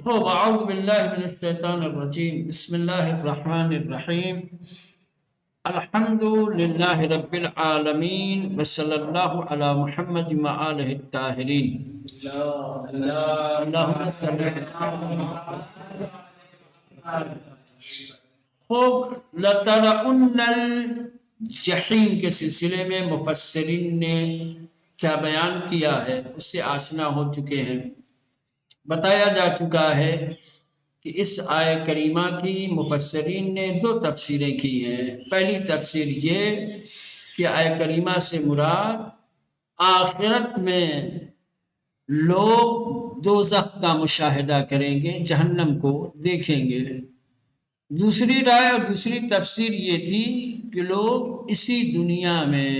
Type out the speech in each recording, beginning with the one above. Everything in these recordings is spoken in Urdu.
أعوذ بالله من الشيطان الرجيم بسم الله الرحمن الرحيم الحمد لله رب العالمين وصلى الله على محمد وآله الطاهرين اللهم صل خوب لترون الجحیم کے سلسلے میں مفسرین نے کیا بیان کیا ہے اس سے آشنا ہو چکے ہیں۔ بتایا جا چکا ہے کہ اس آیہ کریمہ کی مفسرین نے دو تفسیریں کی ہیں۔ پہلی تفسیر یہ کہ آیہ کریمہ سے مراد آخرت میں لوگ دوزخ کا مشاہدہ کریں گے، جہنم کو دیکھیں گے۔ دوسری رائے اور دوسری تفسیر یہ تھی کہ لوگ اسی دنیا میں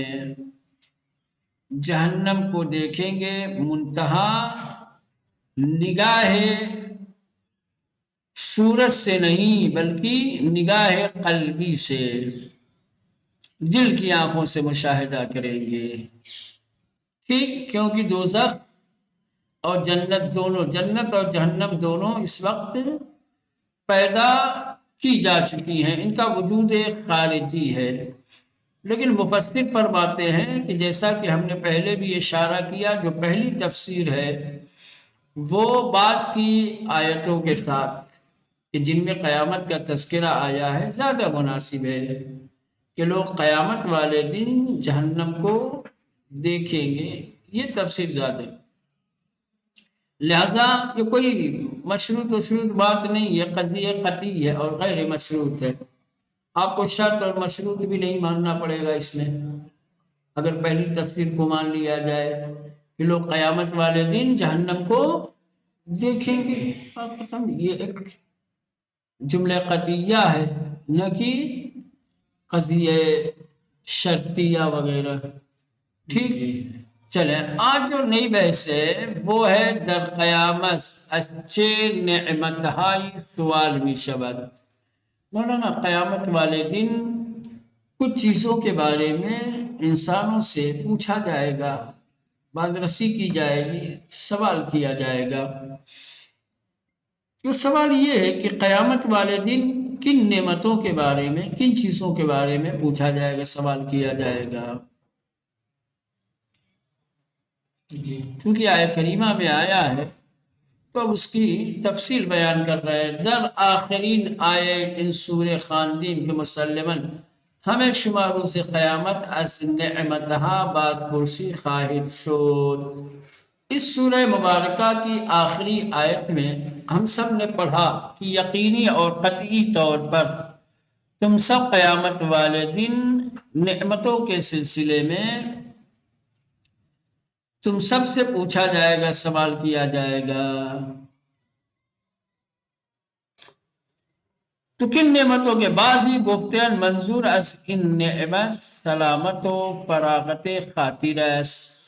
جہنم کو دیکھیں گے، منتہا نگاہ صورت سے نہیں بلکہ نگاہ قلبی سے، دل کی آنکھوں سے مشاہدہ کریں گے۔ ٹھیک، کیونکہ دوزخ اور جنت دونوں، جنت اور جہنم دونوں اس وقت پیدا کی جا چکی ہیں، ان کا وجود ایک خارجی ہے۔ لیکن مفسر فرماتے ہیں کہ جیسا کہ ہم نے پہلے بھی اشارہ کیا، جو پہلی تفسیر ہے وہ بعد کی آیتوں کے ساتھ کہ جن میں قیامت کا تذکرہ آیا ہے زیادہ مناسب ہے کہ لوگ قیامت والے دن جہنم کو دیکھیں گے، یہ تفسیر زیادہ ہے۔ لہذا یہ کوئی مشروط بات نہیں ہے، قضیہ قطعی ہے اور غیر مشروط ہے۔ آپ کو شرط اور مشروط بھی نہیں ماننا پڑے گا اس میں، اگر پہلی تفسیر کو مان لیا جائے کہ لوگ قیامت والے دن جہنم کو دیکھیں گے۔ یہ ایک جملہ قطعیہ ہے، نہ کہ قضیہ شرطیہ وغیرہ۔ ٹھیک، چلیں آج جو نئی بحث ہے وہ ہے در قیامت اچھے نعمت ہائی سوال بھی شبد۔ مولانا قیامت والے دن کچھ چیزوں کے بارے میں انسانوں سے پوچھا جائے گا، بازرسی کی جائے گی، سوال کیا جائے گا۔ جو سوال یہ ہے کہ قیامت والے دن کن نعمتوں کے بارے میں، کن چیزوں کے بارے میں پوچھا جائے گا، سوال کیا جائے گا۔ کیونکہ آیہ کریمہ میں آیا ہے تو اب اس کی تفصیل بیان کر رہے ہیں۔ در آخرین آیے ان سورہ خواندیم کے مسلماً ہمیں شما روز قیامت از نعمتہا باز پرسی خواہد شد۔ اس سورہ مبارکہ کی آخری آیت میں ہم سب نے پڑھا کہ یقینی اور قطعی طور پر تم سب قیامت والے دن نعمتوں کے سلسلے میں تم سب سے پوچھا جائے گا، سوال کیا جائے گا۔ تو کن نعمتوں کے بعضی گفتن منظور از ان نعمت سلامت و فراغت خاطر است۔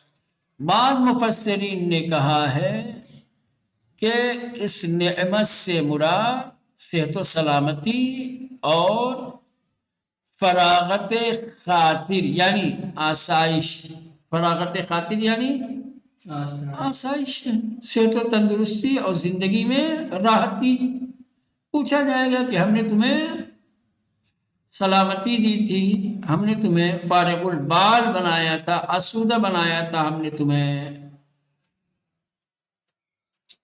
بعض مفسرین نے کہا ہے کہ اس نعمت سے مراد صحت و سلامتی اور فراغت خاطر یعنی آسائش، فراغت خاطر یعنی آسائش، صحت و تندرستی اور زندگی میں راحتی۔ پوچھا جائے گا کہ ہم نے تمہیں سلامتی دی تھی، ہم نے تمہیں فارغ البال بنایا تھا، آسودہ بنایا تھا ہم نے تمہیں۔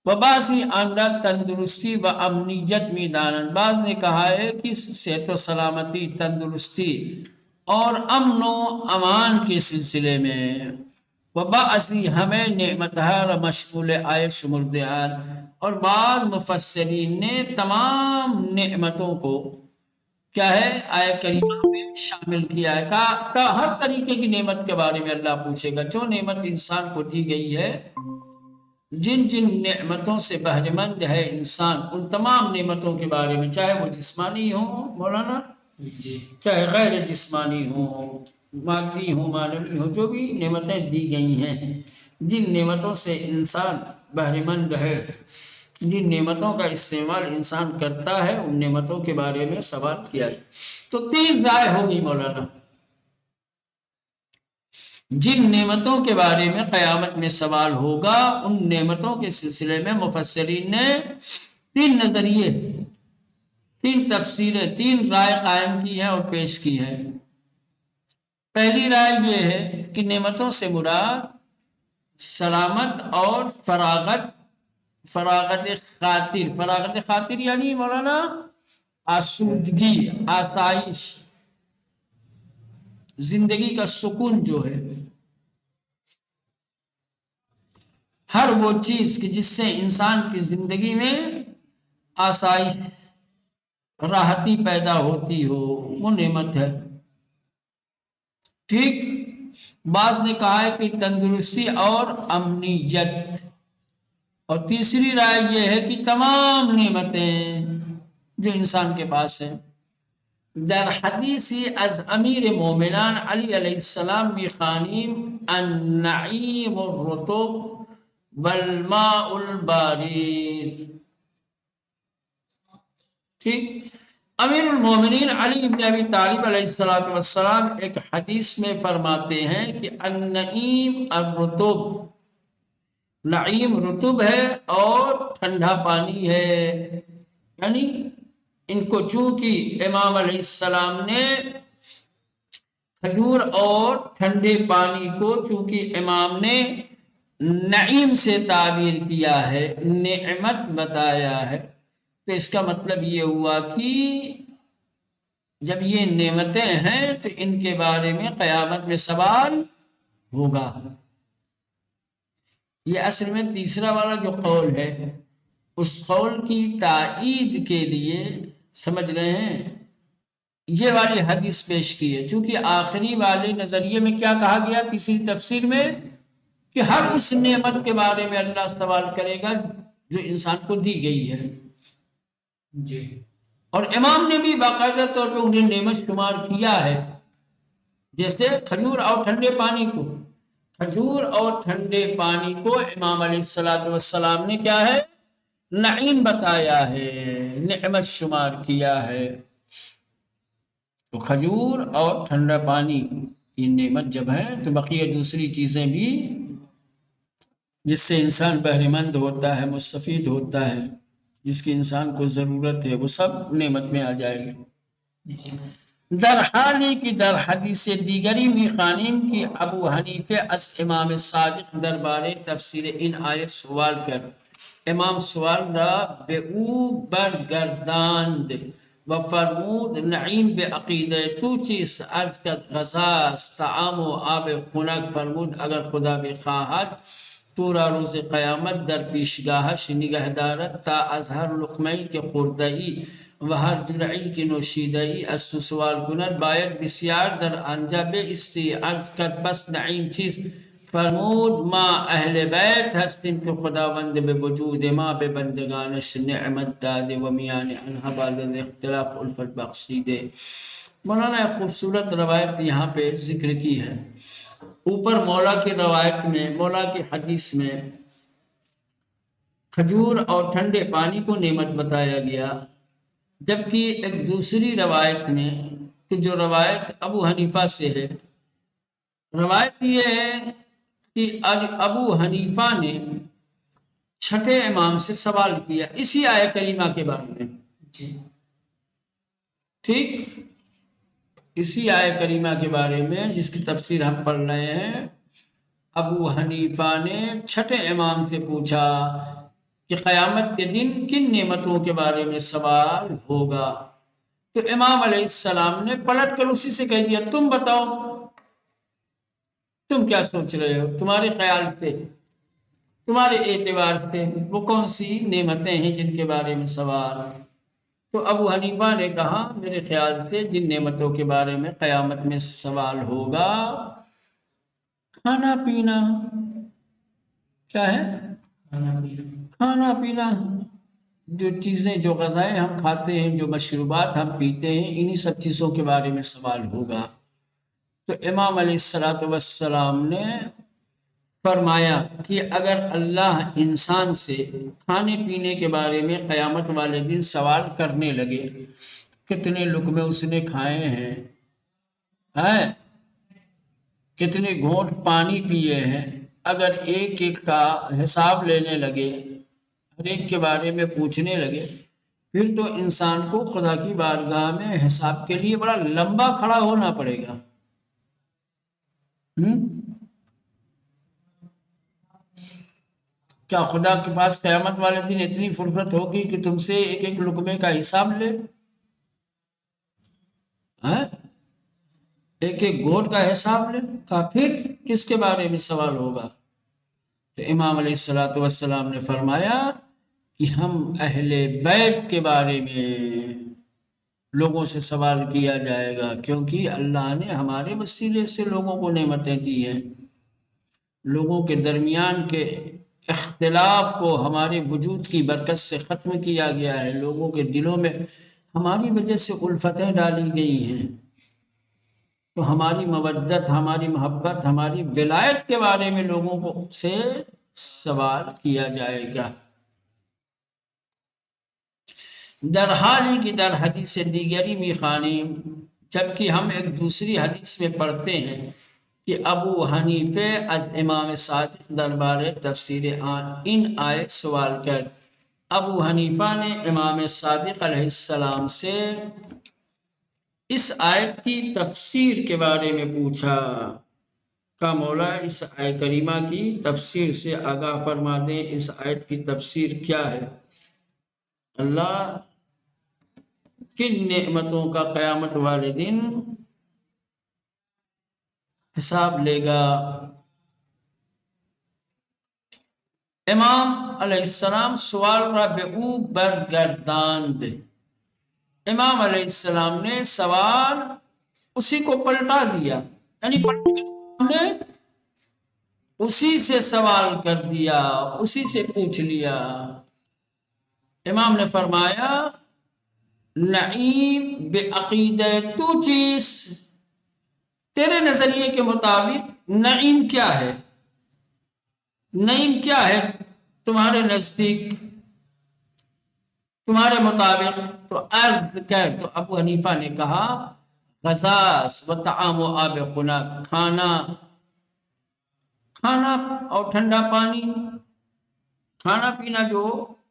وباسی آنڈا تندرستی و امنیت میدان، بعض نے کہا ہے کہ صحت و سلامتی، تندرستی اور امن و امان کے سلسلے میں وباسی ہمیں نعمتہا مشمول آئے شمردیان، اور بعض مفسرین نے تمام نعمتوں کو کیا ہے آیہ کریمہ میں شامل کیا ہے۔ کہ ہر طریقے کی نعمت کے بارے میں اللہ پوچھے گا، جو نعمت انسان کو دی گئی ہے، جن جن نعمتوں سے بہرے مند ہے انسان، ان تمام نعمتوں کے بارے میں، چاہے وہ جسمانی ہو مولانا چاہے غیر جسمانی ہو، مادی ہو معنوی ہو، جو بھی نعمتیں دی گئی ہیں، جن نعمتوں سے انسان بہرے مند ہے، جن نعمتوں کا استعمال انسان کرتا ہے، ان نعمتوں کے بارے میں سوال کیا ہے۔ تو تین رائے ہوگی مولانا۔ جن نعمتوں کے بارے میں قیامت میں سوال ہوگا، ان نعمتوں کے سلسلے میں مفسرین نے تین نظریے، تین تفسیریں، تین رائے قائم کی ہیں اور پیش کی ہیں۔ پہلی رائے یہ ہے کہ نعمتوں سے مراد سلامت اور فراغت خاطر، فراغت خاطر یعنی مولانا آسودگی، آسائش، زندگی کا سکون جو ہے، ہر وہ چیز کہ جس سے انسان کی زندگی میں آسائش، راحتی پیدا ہوتی ہو، وہ نعمت ہے۔ ٹھیک، بعض نے کہا ہے کہ تندرستی اور امنیت، اور تیسری رائے یہ ہے کہ تمام نعمتیں جو انسان کے پاس ہیں۔ در حدیثی از امیر مومنان علی علیہ السلام میخوانیم النعیم الرطب والماء البارد۔ ٹھیک، امیر المومنین علی بن ابی طالب علیہ السلام ایک حدیث میں فرماتے ہیں کہ النعیم الرطب، نعیم رطب ہے اور ٹھنڈا پانی ہے، یعنی ان کو چونکہ امام علیہ السلام نے کھجور اور ٹھنڈے پانی کو چونکہ امام نے نعیم سے تعبیر کیا ہے، نعمت بتایا ہے، تو اس کا مطلب یہ ہوا کہ جب یہ نعمتیں ہیں تو ان کے بارے میں قیامت میں سوال ہوگا۔ یہ اصل میں تیسرا والا جو قول ہے، اس قول کی تائید کے لیے سمجھ رہے ہیں یہ والی حدیث پیش کی ہے، چونکہ آخری والے نظریے میں کیا کہا گیا تیسری تفسیر میں کہ ہر اس نعمت کے بارے میں اللہ سوال کرے گا جو انسان کو دی گئی ہے جی، اور امام نے بھی باقاعدہ طور پہ انہیں نعمت شمار کیا ہے، جیسے کھجور اور ٹھنڈے پانی کو، کھجور اور ٹھنڈے پانی کو امام علیہ السلام نے کیا ہے، نعیم بتایا ہے، نعمت شمار کیا ہے۔ تو کھجور اور ٹھنڈا پانی یہ نعمت جب ہے تو بقیہ دوسری چیزیں بھی جس سے انسان بہرے مند ہوتا ہے، مستفید ہوتا ہے، جس کی انسان کو ضرورت ہے، وہ سب نعمت میں آ جائے گی۔ در حالی کی در حدیث دیگری میخوانیم کی ابو حنیفہ از امام صادق دربار تفسیر ان آیت سوال کر، امام سوال را به او برگرداند و فرمود نعیم به عقیده تو چیست؟ عرض کرد غذا است، طعام و آب خنک. فرمود اگر خدا بخواهد تو را روز قیامت در پیشگاهش نگه دارد تا از هر لقمه‌ای که خورده‌ای و هر جرعه‌ای که نوشیده‌ای از تو سوال کند باید بسیار در آنجا بایستی. عرض کرد پس نعیم چیست؟ فرمود ما اهل بیت هستیم که خداوند به وجود ما به بندگانش نعمت داده و میان آنها بعد از اختلاف الفت بخشیده۔ مولانا ایک خوبصورت روایت یہاں پہ ذکر کی ہے، اوپر مولا کی روایت میں، مولا کی حدیث میں کھجور اور ٹھنڈے پانی کو نعمت بتایا گیا، جبکہ ایک دوسری روایت میں کہ جو روایت ابو حنیفہ سے ہے، روایت یہ ہے کہ ابو حنیفہ نے چھٹے امام سے سوال کیا اسی آیت کریمہ کے بارے میں، ٹھیک، اسی آیت کریمہ کے بارے میں جس کی تفسیر ہم پڑھ رہے ہیں۔ ابو حنیفہ نے چھٹے امام سے پوچھا کہ قیامت کے دن کن نعمتوں کے بارے میں سوال ہوگا، تو امام علیہ السلام نے پلٹ کر اسی سے کہہ دیا تم بتاؤ، تم کیا سوچ رہے ہو، تمہارے خیال سے، تمہارے اعتبار سے وہ کون سی نعمتیں ہیں جن کے بارے میں سوال۔ تو ابو حنیفہ نے کہا میرے خیال سے جن نعمتوں کے بارے میں قیامت میں سوال ہوگا کھانا پینا، کیا ہے، کھانا پینا، جو چیزیں، جو غذائیں ہم کھاتے ہیں، جو مشروبات ہم پیتے ہیں، انہی سب چیزوں کے بارے میں سوال ہوگا۔ تو امام علیہ السلام نے فرمایا کہ اگر اللہ انسان سے کھانے پینے کے بارے میں قیامت والے دن سوال کرنے لگے کتنے لقمے اس نے کھائے ہیں، کتنے گھونٹ پانی پیے ہیں، اگر ایک ایک کا حساب لینے لگے، ہر ایک کے بارے میں پوچھنے لگے، پھر تو انسان کو خدا کی بارگاہ میں حساب کے لیے بڑا لمبا کھڑا ہونا پڑے گا۔ ہم؟ کیا خدا کے پاس قیامت والے دن اتنی فرصت ہوگی کہ تم سے ایک ایک لقمے کا حساب لے؟ ہاں؟ ایک ایک گھونٹ کا حساب لے؟ کہا پھر کس کے بارے میں سوال ہوگا؟ تو امام علیہ الصلوۃ والسلام نے فرمایا کہ ہم اہل بیت کے بارے میں لوگوں سے سوال کیا جائے گا، کیونکہ اللہ نے ہمارے وسیلے سے لوگوں کو نعمتیں دی ہیں، لوگوں کے درمیان کے اختلاف کو ہمارے وجود کی برکت سے ختم کیا گیا ہے، لوگوں کے دلوں میں ہماری وجہ سے الفتیں ڈالی گئی ہیں، تو ہماری مودت، ہماری محبت، ہماری ولایت کے بارے میں لوگوں کو سے سوال کیا جائے گا۔ در حالی کی در حدیث دیگری میخوانیم، جبکہ ہم ایک دوسری حدیث میں پڑھتے ہیں کہ ابو حنیفہ از امام صادق دربار تفسیر ان آیت سوال کر، ابو حنیفہ نے امام صادق علیہ السلام سے اس آیت کی تفسیر کے بارے میں پوچھا۔ کا مولا اس آیت کریمہ کی تفسیر سے آگاہ فرما دیں، اس آیت کی تفسیر کیا ہے؟ اللہ کن نعمتوں کا قیامت والے دن حساب لے گا؟ امام علیہ السلام سوال را به او برگرداند، امام علیہ السلام نے سوال اسی کو پلٹا دیا، یعنی نے اسی سے سوال کر دیا، اسی سے پوچھ لیا۔ امام نے فرمایا نعیم بعقیدہ تو چیز، تیرے نظریے کے مطابق نعیم کیا ہے؟ نعیم کیا ہے تمہارے نزدیک، تمہارے مطابق؟ تو عرض کر، تو ابو حنیفہ نے کہا غذاس و طعام و آب خنک، کھانا اور ٹھنڈا پانی، کھانا پینا جو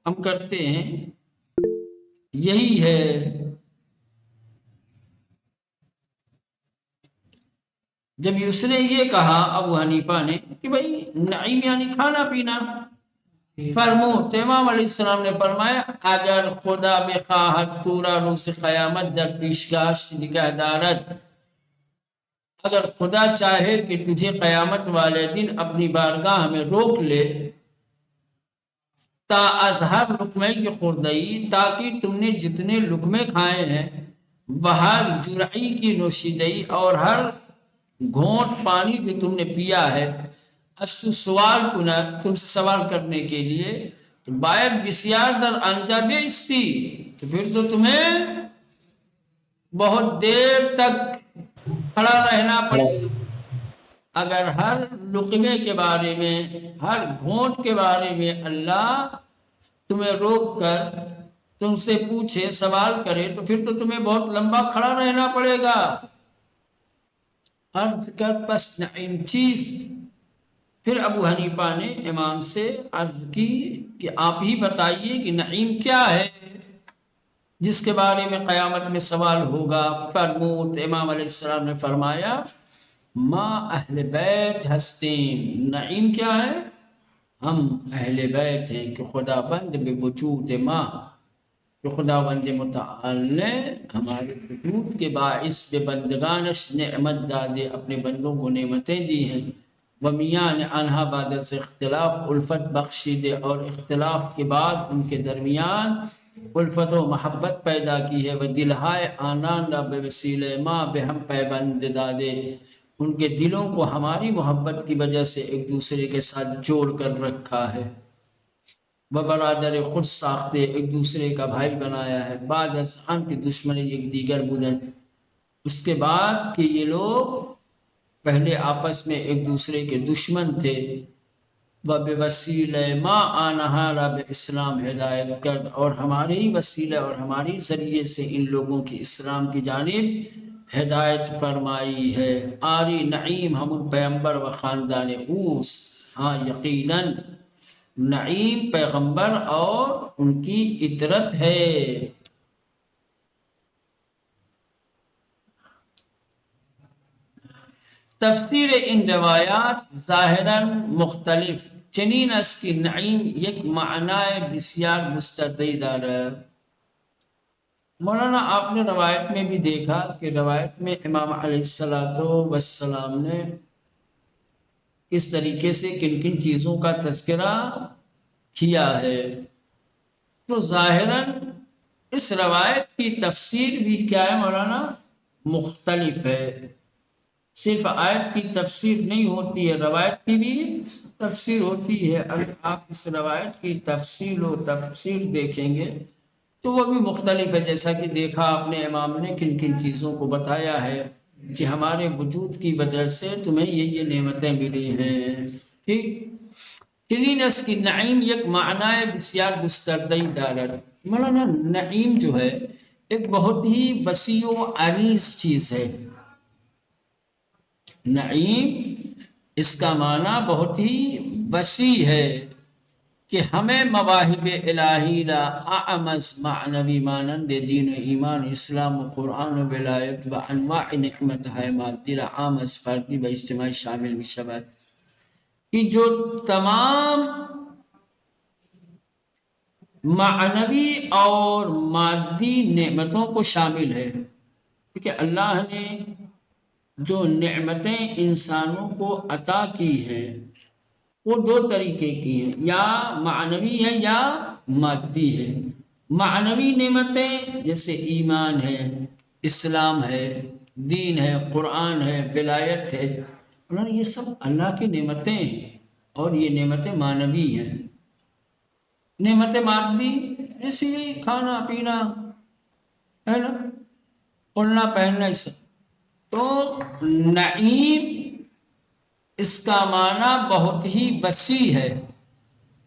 ہم کرتے ہیں یہی ہے۔ جب اس نے یہ کہا ابو حنیفہ نے کہ بھئی نعیم یعنی کھانا پینا، فرمو، تو امام علیہ السلام نے فرمایا اگر خدا بخواہد تو را روز قیامت در پیشگاش نگہ دارد، اگر خدا چاہے کہ تجھے قیامت والے دن اپنی بارگاہ میں روک لے، تا از ہر لقمے کی خوردئی، تاکہ تم نے جتنے لقمے کھائے ہیں وہ ہر جرعی کی نوشیدئی اور ہر گھونٹ پانی جو تم نے پیا ہے، استو سوال کنا، تم سے سوال کرنے کے لیے، تو باید بسیار در انجا بیستی، تو پھر تو تمہیں بہت دیر تک کھڑا رہنا پڑے گا۔ اگر ہر لقمے کے بارے میں، ہر گھونٹ کے بارے میں اللہ تمہیں روک کر تم سے پوچھے، سوال کرے، تو پھر تو تمہیں بہت لمبا کھڑا رہنا پڑے گا۔ عرض کر پس نعیم چیز؟ پھر ابو حنیفہ نے امام سے عرض کی کہ آپ ہی بتائیے کہ نعیم کیا ہے جس کے بارے میں قیامت میں سوال ہوگا؟ فرمود، امام علیہ السلام نے فرمایا ما اہل بیت ہستیم، نعیم کیا ہے؟ ہم اہل بیت ہیں کہ خدا بند بوجود ما، کہ خدا بند متعال نے ہمارے وجود کے باعث بے بندگانش نعمت دادے، اپنے بندوں کو نعمتیں دی ہیں، ومیان انہا بعد سے اختلاف الفت بخشی دے، اور اختلاف کے بعد ان کے درمیان الفت و محبت پیدا کی ہے، وہ دلہائے آنان را بے وسیلہ ما بے ہم پیبند دادے، ان کے دلوں کو ہماری محبت کی وجہ سے ایک دوسرے کے ساتھ جوڑ کر رکھا ہے، وہ برادر خود ساختے، ایک دوسرے کا بھائی بنایا ہے، بعد از ہم کی دشمن ایک دیگر بودن، اس کے بعد کہ یہ لوگ پہلے آپس میں ایک دوسرے کے دشمن تھے، وہ بے وسیلہ ما آنہا رب اسلام ہدایت کرد، اور ہمارے ہی وسیلہ اور ہماری ذریعے سے ان لوگوں کی اسلام کی جانب ہدایت فرمائی ہے۔ آری نعیم ہم پیغمبر و خاندان اوس، ہاں یقیناً نعیم پیغمبر اور ان کی اطرت ہے۔ تفسیر ان روایات ظاہراً مختلف چنین است کی نعیم یک معنی بسیار مستدعی دارد۔ مولانا آپ نے روایت میں بھی دیکھا کہ روایت میں امام علیہ السلام نے اس طریقے سے کن کن چیزوں کا تذکرہ کیا ہے، تو ظاہراً اس روایت کی تفسیر بھی کیا ہے مولانا، مختلف ہے۔ صرف آیت کی تفسیر نہیں ہوتی ہے، روایت کی بھی تفسیر ہوتی ہے۔ اگر آپ اس روایت کی تفسیر دیکھیں گے تو وہ بھی مختلف ہے، جیسا کہ دیکھا آپ نے امام نے کن کن چیزوں کو بتایا ہے کہ ہمارے وجود کی وجہ سے تمہیں یہ نعمتیں ملی ہیں، ٹھیک۔ چنین اس کی نعیم یک معنی بسیار گستردہی دارد۔ مولانا نعیم جو ہے ایک بہت ہی وسیع و عریض چیز ہے۔ نعیم اس کا معنی بہت ہی وسیع ہے کہ ہمیں مواہب الہی را اعمز معنوی مانند دین و ایمان اسلام و قرآن و ولایت و انواع نعمت ہے مادی را اعمز فردی و اجتماعی شامل می شود، کہ جو تمام معنوی اور مادی نعمتوں کو شامل ہے، کیونکہ اللہ نے جو نعمتیں انسانوں کو عطا کی ہیں وہ دو طریقے کی ہیں، یا معنوی ہے یا مادی ہے۔ معنوی نعمتیں جیسے ایمان ہے، اسلام ہے، دین ہے، قرآن ہے، ولایت ہے، انہوں نے یہ سب اللہ کی نعمتیں ہیں اور یہ نعمتیں معنوی ہیں۔ نعمت مادی جیسے کھانا پینا ہے نا، اڑنا پہننا، اس تو نعیم اس کا معنی بہت ہی وسیع ہے،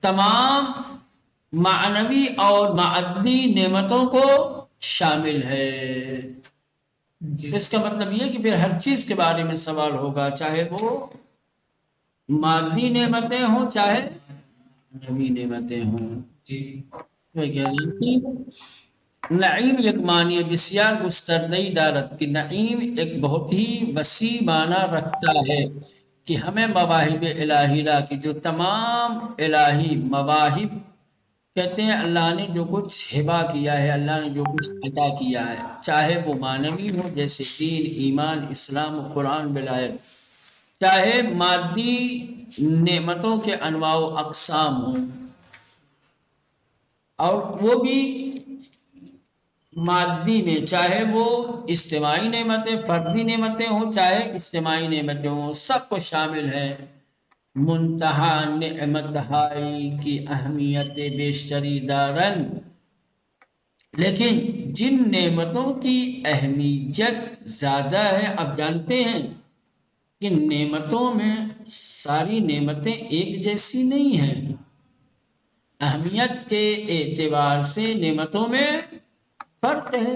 تمام معنوی اور مادی نعمتوں کو شامل ہے۔ اس کا مطلب یہ کہ پھر ہر چیز کے بارے میں سوال ہوگا، چاہے وہ مادی نعمتیں ہوں چاہے معنوی نعمتیں ہوں۔ نعیم یک معنی بسیار گستردہی دارد کہ نعیم ایک بہت ہی وسیع معنی رکھتا ہے کہ ہمیں مواہب الہی را کی جو تمام الہی مواہب کہتے ہیں اللہ نے جو کچھ ہبہ کیا ہے، اللہ نے جو کچھ عطا کیا ہے، چاہے وہ معنوی ہو جیسے دین، ایمان، اسلام و قرآن ولایت، چاہے مادی نعمتوں کے انواع و اقسام ہوں، اور وہ بھی مادی میں، چاہے وہ اجتماعی نعمتیں، فردی نعمتیں ہوں چاہے اجتماعی نعمتیں ہوں، سب کو شامل ہے۔ منتہا نعمت ہائی کی اہمیت بیشتری دارن، لیکن جن نعمتوں کی اہمیت زیادہ ہے، اب جانتے ہیں کہ نعمتوں میں ساری نعمتیں ایک جیسی نہیں ہیں، اہمیت کے اعتبار سے نعمتوں میں فرق ہے،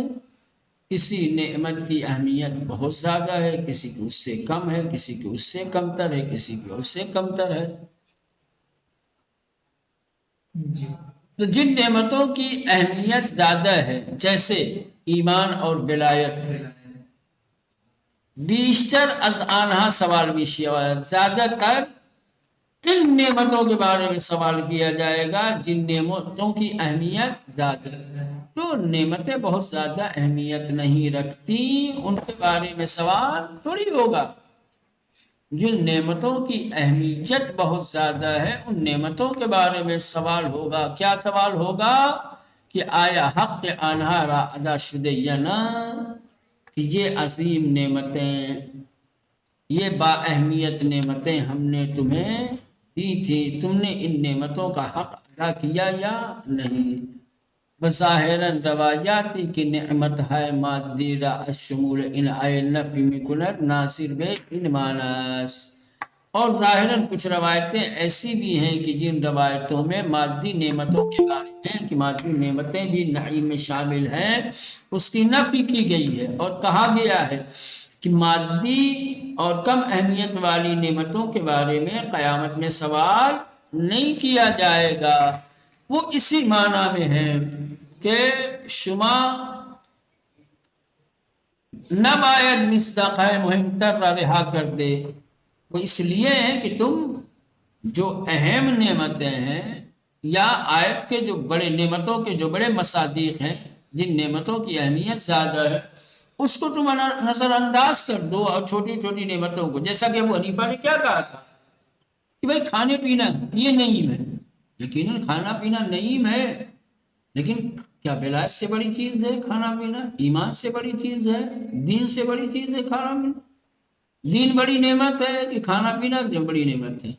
کسی نعمت کی اہمیت بہت زیادہ ہے، کسی کی اس سے کم ہے، کسی کی اس سے کمتر ہے، کسی کی اس سے کمتر ہے۔ تو جن نعمتوں کی اہمیت زیادہ ہے جیسے ایمان اور ولایت، بیشتر از آنہا سوال بھی شود، زیادہ تر ان نعمتوں کے بارے میں سوال کیا جائے گا جن نعمتوں کی اہمیت زیادہ ہے۔ تو نعمتیں بہت زیادہ اہمیت نہیں رکھتی، ان کے بارے میں سوال تھوڑی ہوگا۔ جن نعمتوں کی اہمیت بہت زیادہ ہے ان نعمتوں کے بارے میں سوال ہوگا۔ کیا سوال ہوگا؟ کہ آیا حق آنہا را ادا شدہ یا نہ، کہ یہ عظیم نعمتیں، یہ با اہمیت نعمتیں ہم نے تمہیں دی تھی، تم نے ان نعمتوں کا حق ادا کیا یا نہیں۔ بظاہراً روایاتی کی نعمت ہے مادی را الشمول ان آئے نفی میں کند ناصر بے ان ماناس، اور ظاہراً کچھ روایتیں ایسی بھی ہیں کہ جن روایتوں میں مادی نعمتوں کے بارے میں کہ مادی نعمتیں بھی نعیم میں شامل ہیں اس کی نفی کی گئی ہے، اور کہا گیا ہے کہ مادی اور کم اہمیت والی نعمتوں کے بارے میں قیامت میں سوال نہیں کیا جائے گا۔ وہ اسی معنی میں ہے کہ شما نہ باید مصداق مہم تر رہا کر دے، وہ اس لیے ہے کہ تم جو اہم نعمتیں ہیں یا آیت کے جو بڑے نعمتوں کے جو بڑے مصادیق ہیں، جن نعمتوں کی اہمیت زیادہ ہے، اس کو تم نظر انداز کر دو، اور چھوٹی چھوٹی نعمتوں کو، جیسا کہ ابو حنیفہ نے کیا کہا تھا کہ بھائی کھانے پینا یہ نعیم ہے، یقیناً کھانا پینا نعیم ہے، لیکن کیا ولایت سے بڑی چیز ہے کھانا پینا؟ ایمان سے بڑی چیز ہے؟ دین سے بڑی چیز ہے کھانا پینا؟ دین بڑی نعمت ہے کہ کھانا پینا بڑی نعمت ہے؟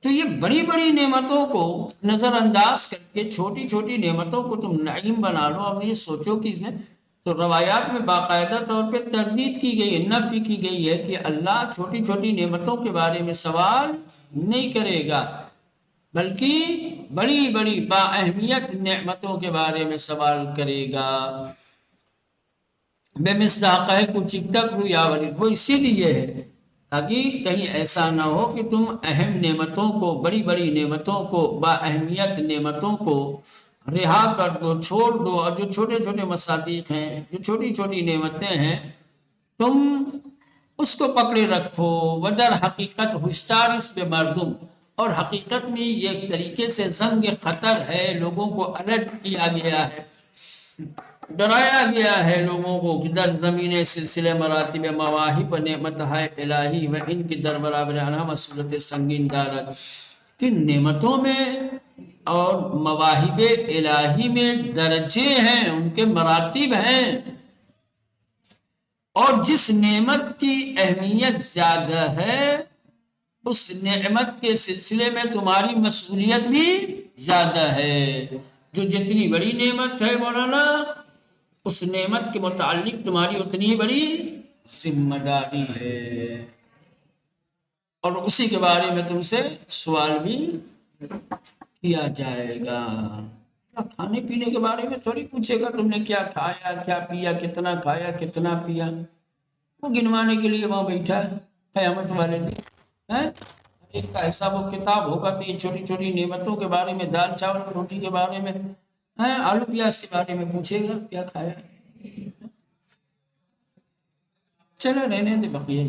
تو یہ بڑی بڑی نعمتوں کو نظر انداز کر کے چھوٹی چھوٹی نعمتوں کو تم نعیم بنا لو، اور یہ سوچو کہ اس میں تو روایات میں باقاعدہ طور پہ تردید کی گئی ہے، نفی کی گئی ہے کہ اللہ چھوٹی چھوٹی نعمتوں کے بارے میں سوال نہیں کرے گا، بلکہ بڑی بڑی با اہمیت نعمتوں کے بارے میں سوال کرے گا۔ بے مصداق ہے کچھ تک رویاوری، وہ اسی لیے ہے تاکہ کہیں ایسا نہ ہو کہ تم اہم نعمتوں کو، بڑی بڑی نعمتوں کو، با اہمیت نعمتوں کو رہا کر دو، چھوڑ دو، اور جو چھوٹے چھوٹے مصادیق ہیں، جو چھوٹی چھوٹی نعمتیں ہیں، تم اس کو پکڑے رکھو۔ ودر حقیقت ہوشیار اس پہ مردم، اور حقیقت میں یہ ایک طریقے سے زنگ خطر ہے، لوگوں کو الرٹ کیا گیا ہے، ڈرایا گیا ہے لوگوں کو کہ در زمین سلسلے مراتب مواہب نعمت ہے الہی و ان کی در برابر انہا مسئولت سنگین دارت، کہ نعمتوں میں اور مواہب الہی میں درجے ہیں، ان کے مراتب ہیں، اور جس نعمت کی اہمیت زیادہ ہے اس نعمت کے سلسلے میں تمہاری مسئولیت بھی زیادہ ہے۔ جو جتنی بڑی نعمت ہے مولانا، اس نعمت کے متعلق تمہاری اتنی ہی بڑی ذمہ داری ہے، اور اسی کے بارے میں تم سے سوال بھی کیا جائے گا۔ کھانے پینے کے بارے میں تھوڑی پوچھے گا تم نے کیا کھایا، کیا پیا، کتنا کھایا، کتنا پیا، وہ گنوانے کے لیے وہاں بیٹھا ہے قیامت والے دن ہے۔ ایک کا حساب و کتاب ہوگا تو یہ چھوٹی چھوٹی نعمتوں کے بارے میں، دال چاول روٹی کے بارے میں، آلو پیاز کے بارے میں پوچھے گا کیا کھایا۔ چلو رہنے دے بقیہ۔